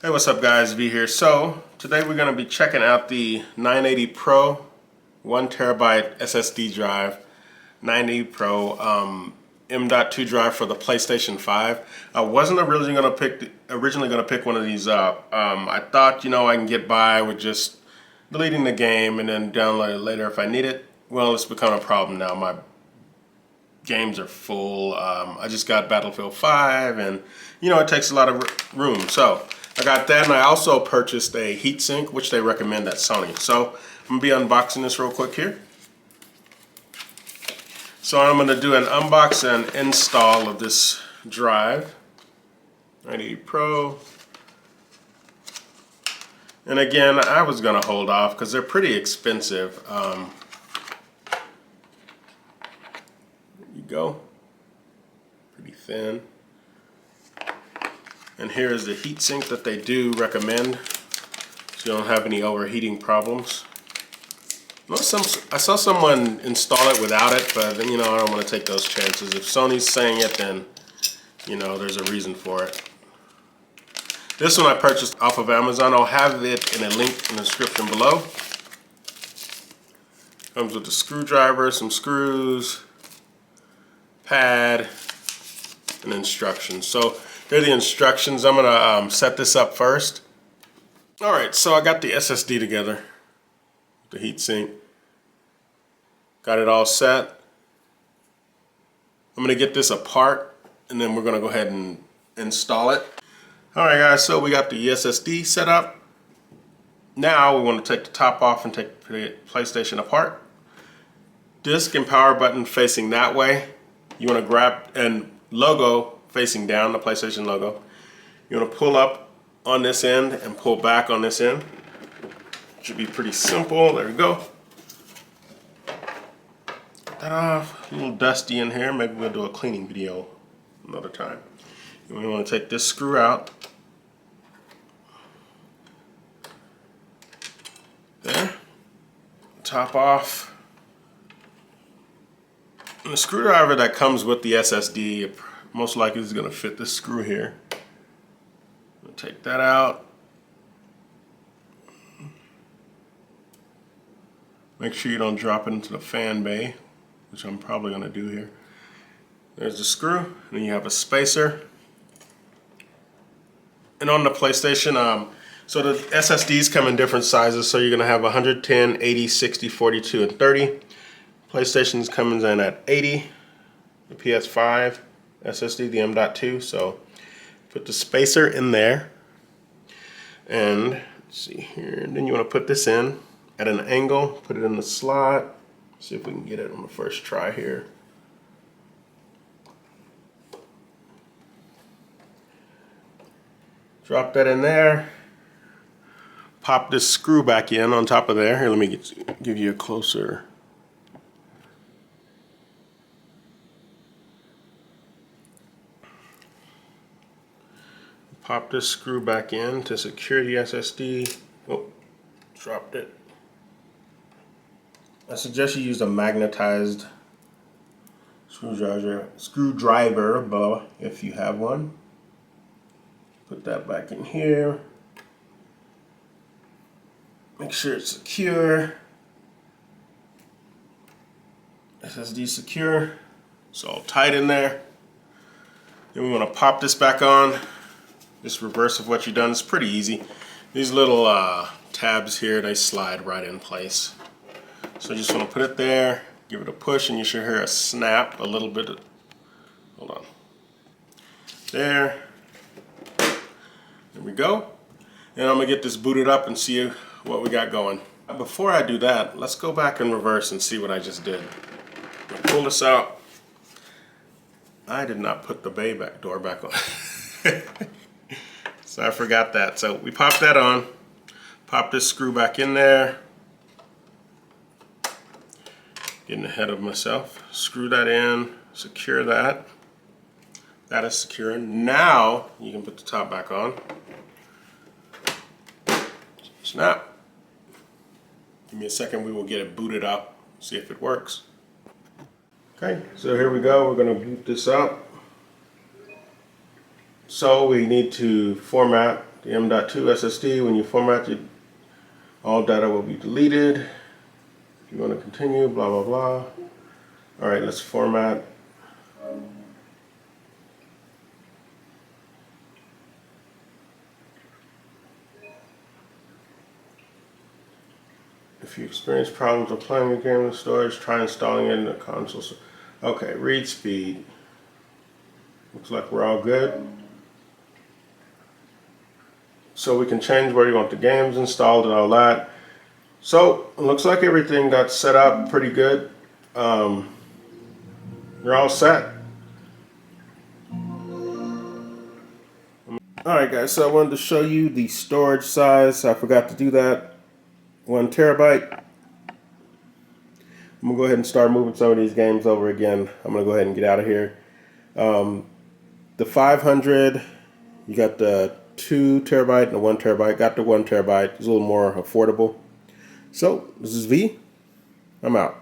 Hey, what's up guys, V here. So today we're going to be checking out the 980 Pro 1TB SSD drive, 980 Pro M.2 drive for the PlayStation 5. I wasn't originally going to pick one of these up. I thought, I can get by with just deleting the game and then download it later if I need it. Well, it's become a problem now. My games are full. I just got Battlefield 5 and it takes a lot of room. So I got that, and I also purchased a heatsink, which they recommend at Sony. So I'm gonna be unboxing this real quick here. So I'm gonna do an unbox and install of this drive, 980 Pro. And again, I was gonna hold off because they're pretty expensive. There you go, pretty thin. And here is the heatsink that they do recommend, so you don't have any overheating problems. I saw someone install it without it, but I don't want to take those chances. If Sony's saying it, then there's a reason for it. This one I purchased off of Amazon. I'll have it in a link in the description below. Comes with a screwdriver, some screws, pad, and instructions. So here are the instructions. I'm gonna set this up first. All right, so I got the SSD together, the heatsink. Got it all set. I'm gonna get this apart, and then we're gonna go ahead and install it. All right, guys. So we got the SSD set up. Now we want to take the top off and take the PlayStation apart. Disk and power button facing that way. You want to grab and logo facing down, the PlayStation logo. You want to pull up on this end and pull back on this end. Should be pretty simple. There we go. Get that off. A little dusty in here. Maybe we'll do a cleaning video another time. And we want to take this screw out. There. Top off. And the screwdriver that comes with the SSD most likely is going to fit this screw here. I'll take that out. Make sure you don't drop it into the fan bay, which I'm probably going to do here. There's the screw, and then you have a spacer. And on the PlayStation, so the SSDs come in different sizes, so you're going to have 110, 80, 60, 42, and 30. PlayStation's coming in at 80. The PS5 SSD, the M.2, so put the spacer in there, and let's see here, and then you want to put this in at an angle, put it in the slot. See if we can get it on the first try here. Drop that in there, pop this screw back in on top of there. Here, let me give you a closer. Pop this screw back in to secure the SSD. Oh, dropped it. I suggest you use a magnetized screwdriver, if you have one. Put that back in here. Make sure it's secure. SSD secure. It's all tight in there. Then we want to pop this back on. Just reverse of what you've done. It's pretty easy. These little tabs here, they slide right in place. So you just want to put it there, give it a push, and you should hear a snap a little bit. Hold on. There. There we go. And I'm going to get this booted up and see what we got going. Before I do that, let's go back in reverse and see what I just did. Pull this out. I did not put the bay door back on. So I forgot that. So we pop that on, pop this screw back in there. Getting ahead of myself. Screw that in, secure that. That is secure. Now you can put the top back on. Snap. Give me a second, we will get it booted up, see if it works. Okay, so here we go. We're gonna boot this up. So we need to format the M.2 SSD. When you format it, all data will be deleted. If you want to continue, blah, blah, blah. All right, let's format. If you experience problems with playing a game with storage, try installing it in the console. Okay, read speed. Looks like we're all good. So we can change where you want the games installed and all that. So it looks like everything got set up pretty good. You're all set. Alright guys, so I wanted to show you the storage size. I forgot to do that. 1 terabyte. I'm going to go ahead and start moving some of these games over again. I'm going to go ahead and get out of here. The 500, you got the 2 terabyte and the 1 terabyte. Got the 1 terabyte. It's a little more affordable. So, this is V. I'm out.